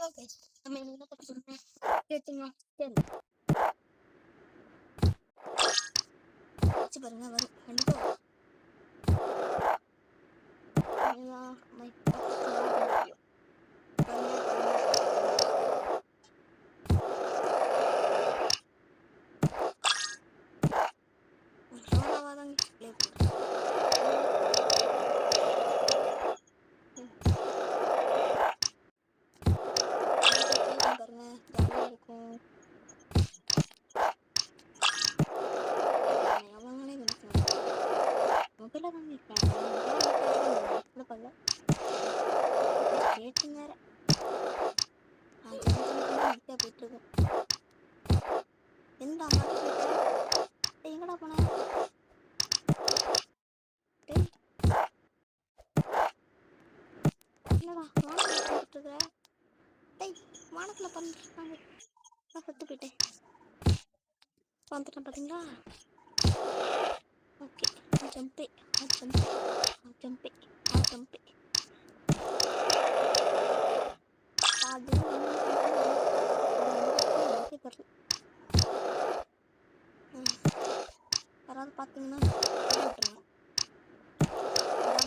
Okay நம்ம என்ன பண்றோம் கேட்டிங்க சரி வச்சு பாருங்க வரும் கண்டிப்பா மை சோனாவாதான் ப்ளே பண்ணுறேன் பாருங்க ஜாலியாக இருக்கும் அவங்களே மொபைலில் தாங்க இருக்கேன் பார்க்கல ரேட்டிங் வேறு நான் போயிட்டுருக்கேன் எந்த அம்மா எங்கடா போனேன் என்னடா வானத்தில் பண்ணிட்டுருக்க டேய் வானத்தில் பண்ணிட்டுருக்காங்க நான் செத்து போயிட்டேன் வந்துட்டேன் பார்த்தீங்களா ஓகே ஜம்பே ஜம்பே ஜம்பே அது தெரியல யாராவது பார்த்தீங்கன்னா விட்டுருங்க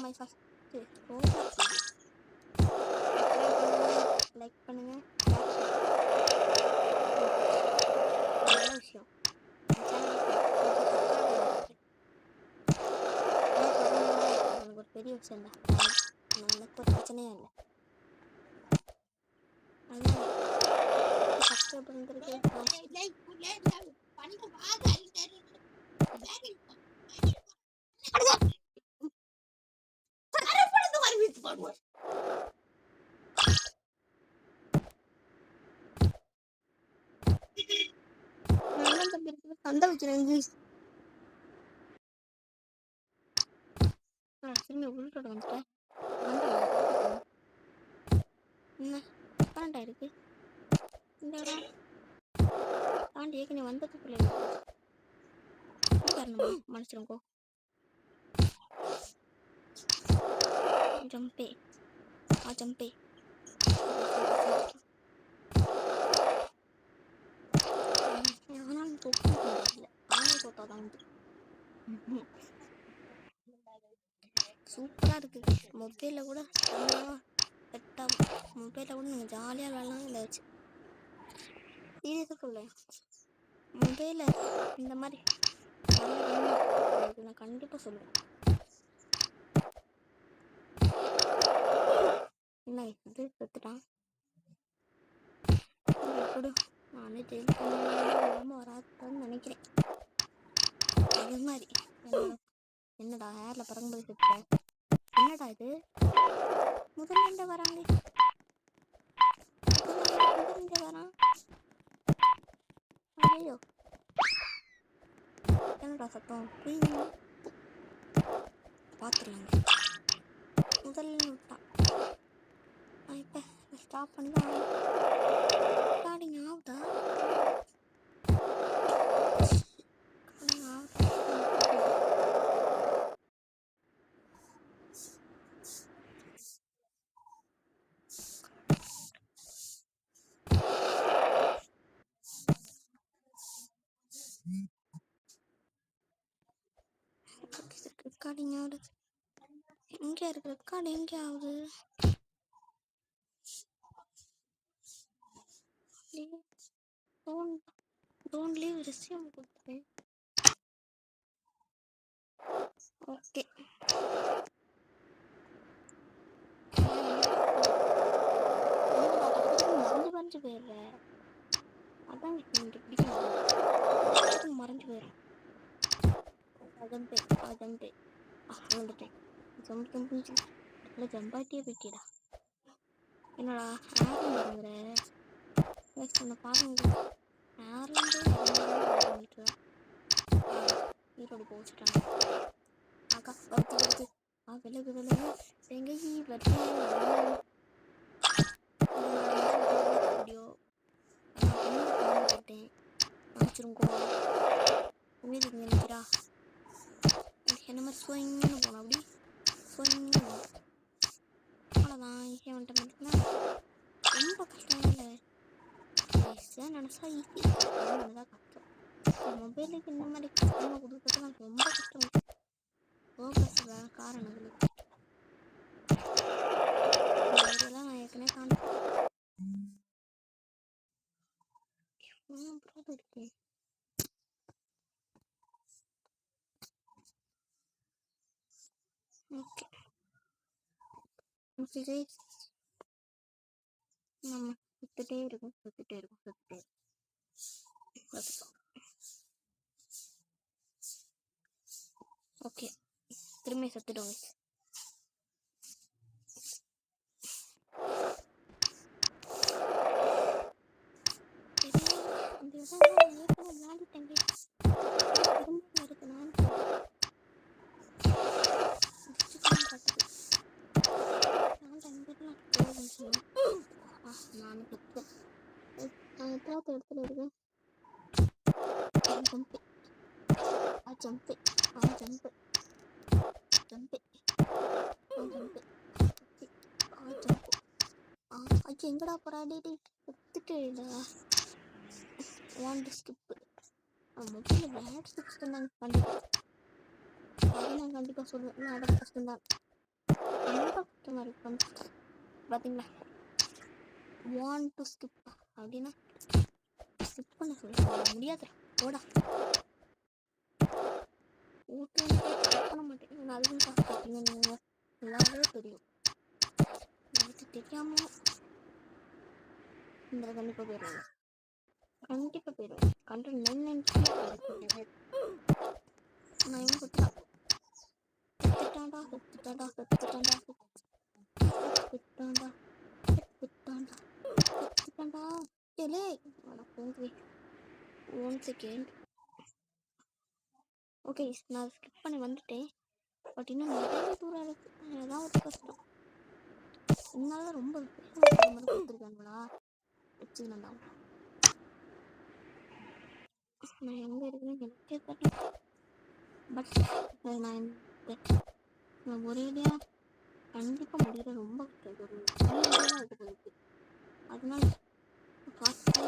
மை ஃபஸ்ட்டு லைக் பண்ணுங்க நல்ல விஷயம் எனக்கு ஒரு பெரிய விஷயம் இல்லை எனக்கு ஒரு பிரச்சனையே இல்லை சப்ஸ்கிரைபர் வந்துருக்கு சண்டை வைக்கிறேன் திரும்பி உள்ரோட வந்துட்டேன் என்ன கரண்ட் ஆயிருக்கு இந்த இடம் தாண்டி ஏற்கனவே வந்தது பிள்ளைங்க மனுஷருங்கோ ஜம்பே ஜம்பே ஆனாலும் தோக்க இல்லை ஆனே தோத்தாதான் உண்டு சூப்பராக இருக்குது மொபைலில் கூட செட்டாகும் மொபைலில் கூட நீங்கள் ஜாலியாக விளாட்லாம் இல்லை வச்சு இது எதுக்குள்ள மொபைலில் இந்த மாதிரி நான் கண்டிப்பாக சொல்லுவேன் என்ன இது செத்துட்டான் எப்படி நானே தெரியாமல் வராதுன்னு நினைக்கிறேன் அது மாதிரி என்னடா ஹேரில் பறங்கும்போது செத்துட்டேன் என்னடா இது முதல்ல வராங்க வரான் ஐயோ என்னடா சத்தம் பார்த்துடலாங்க முதல்ல விட்டான் இப்போ ஸ்டாப் பண்ணி தான் ஸ்டார்டிங் ஆகுதா ரெக்கார்டிங் ஆகுது எங்கே இருக்கு ரெக்கார்டு எங்கே ஆகுது டோன்ட் லீவ் ரெஸ்யூம் கொடுத்துருக்கேன் ஓகே மறைஞ்சு போயிடுற அதான் எனக்கு பிடிக்கும் மறைஞ்சு போயிடும் ஜம்பே வந்துட்டேன் ஜம்பாட்டியே போயிட்டியடா என்னடா ஆர்லம் பாருங்கிற நெக்ஸ்ட் அந்த பாருங்க ஆர்லேருந்து ஈரோடு போச்சுட்டாங்க அக்கா வருது விலகு செங்கி வருது வீடியோ போட்டேன் மன்னிச்சிருங்கோ உண்மையில நினைக்கிறா என்ன மாதிரி ஸ்விங்னு போனோம் அப்படி ஸ்விங்னு அவ்வளோதான் ஈஸியாக வந்துட்டு பார்த்தீங்கன்னா ரொம்ப கஷ்டம் இல்லை. ஈஸியாக நினச்சா ஈஸி, தான் கஷ்டம். மொபைலுக்கு இந்த மாதிரி கஷ்டமாக கொடுக்குறது எனக்கு ரொம்ப கஷ்டம். ஃபோக்கஸ் வேறு காரணம் இதெல்லாம் நான் ஏற்கனவே காமிச்சேன். இருக்கு ஓகே நம்ம சுத்துட்டே இருக்கும். ஓகே திரும்பி சத்துடுவோம். விளையாடிட்டேங்க இருக்கு. நான் எத்தனாவது இடத்துல இருக்கேன். எங்கடா போறாடி எடுத்துட்டேடா. ஸ்கிப்பு மொபைலில் விளையாட்டு கஷ்டம்தாங்க. நான் கண்டிப்பாக சொல்லுவேன். விளையாட கஷ்டம்தான், ரொம்ப கஷ்டமாக இருக்கு. பார்த்தீங்களா வாண்ட் டு ஸ்கிப் அப்படின்னா ஸ்கிப் பண்ண சொல்ல முடியாது. ஓடா ஓகே பண்ண மாட்டேன். நான் அதுவும் பார்த்தீங்க நீங்கள் எல்லாமே தெரியும். எனக்கு தெரியாமல் இந்த கண்டிப்பாக போயிடுவாங்க. கண்ட்ரோல் 9 நான் எங்கே செத்துட்டாண்டா ஒன் செகண்ட். ஓகே நான் ஸ்கிப் பண்ணி வந்துட்டேன். பட் இன்னும் நிறைய தூரம் இருக்கு. ஏதாவது ஒரு கஷ்டம் இதனால ரொம்ப கொடுத்துருக்காங்களா வச்சுக்கணும்டா. நான் எங்கே இருக்குன்னு எனக்கே தெரியல. பட் நான் ஒரேடியா கண்டிப்பாக முடிகிற ரொம்ப கஷ்டம். அதனால பார்த்து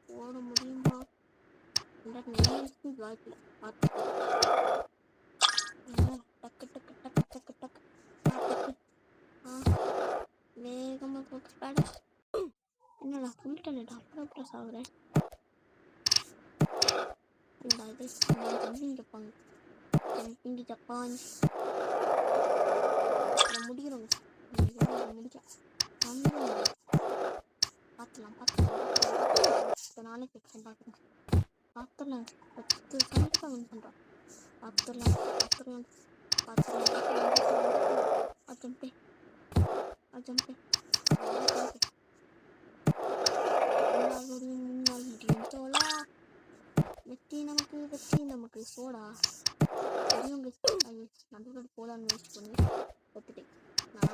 ஓட முடியுமா வாய்ப்பு பார்த்து டக்கு டக்கு டக்கு டக்கு டக்கு வேகமாக போட்டு என்னடா ஃபுல் டென்ட் அப்புறம் சாகுறேன். ஜப்பான் முடிக்கிறோங்க. பார்த்துலாம் நானே செக்ஷன் பார்க்குறேன். பார்த்துடலாம் 10 கண்டிப்பாக வின் பண்ணுறோம். பார்த்துடலாம் வெற்றி நமக்கு சோடா நடுவில் போலான்னு வேஸ்ட் பண்ணி கற்றுட்டேன். நான்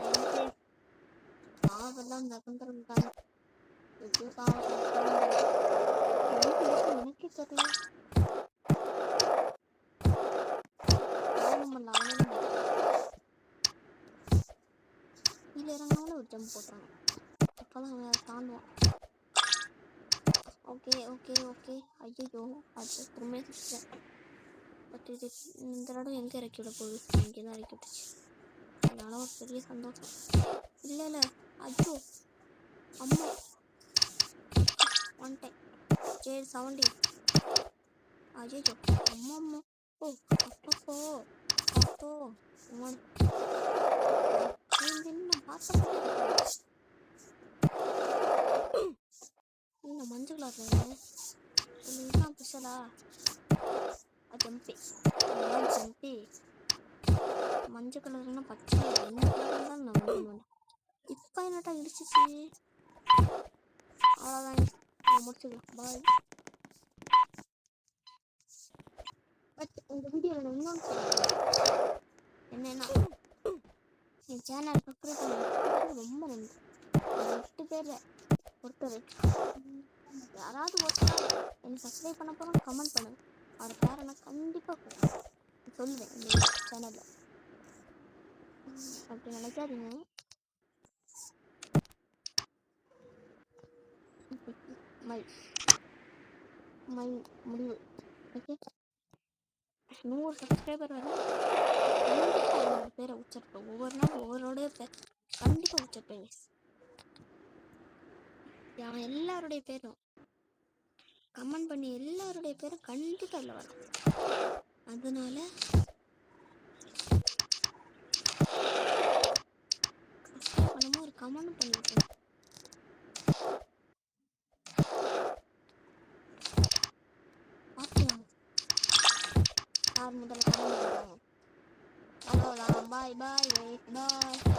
அதெல்லாம் நகர்ந்துருந்தாங்க எனக்கே தெரியல. கீழே இறங்கினாலும் ஒரு ஜம்ப் போட்டுறாங்க. அப்போதான் அவன் தாண்டுவான். ஓகே ஐயோ அது திரும்ப பட் இது இந்த தடவை எங்கே இறக்கி விட போகுது? இங்கே தான் இறக்கி விட்டுச்சு. அதனால ஒரு பெரிய சந்தோஷம். இல்லை ஐயோ அம்மா வந்துட்டேன். சரி 70 ஐயோ அம்மா ஓ அப்போ இந்த மஞ்சள் கலர்ல இதுதான் ஸ்பெஷலா ஜம்பி மஞ்சள் கலர்னா பச்சை என்ன கலர் தான் நான் வந்து இப்போ என்னட்டா இடிச்சிச்சு. அவ்வளோதான் முடிச்சுக்கலாம். பாய். பட் இந்த வீடியோவில் நான் இன்னொன்று சொல்லுவேன் என்னன்னா என் சேனல் சப்ஸ்கிரைப் பண்ணி ரொம்ப நன்றி. 8 பேர் ஒருத்தர் யாராவது ஒருத்தர் என்னை சப்ஸ்கிரைப் பண்ண போகிறோம் கமெண்ட் பண்ணுங்க. அவர் பேரை நான் கண்டிப்பாக சொல்லுவேன் இந்த சேனலில். அப்படி நினைக்காதீங்க. மை மை முடிவு. ஓகே, 100 சப்ஸ்கிரைபர் வர கண்டிப்பாக அவங்களோட பேரை உச்சரிப்பேன். ஒவ்வொரு நாள் ஒவ்வொருடைய பேர் கண்டிப்பாக உச்சரிப்பேங்க. எல்லாருடைய பேரும் கமெண்ட் பண்ணி எல்லாருடைய பேரும் கண்டிப்பாக இல்லை வரும். அதனால பண்ணும்போது ஒரு கமெண்ட் பண்ணிவிட்டேன். பார்த்துக்கலாம் யார் முதல்ல கமெண்ட் பண்ணுறாங்க. அவ்வளோதான். பாய் பாய் பாய்.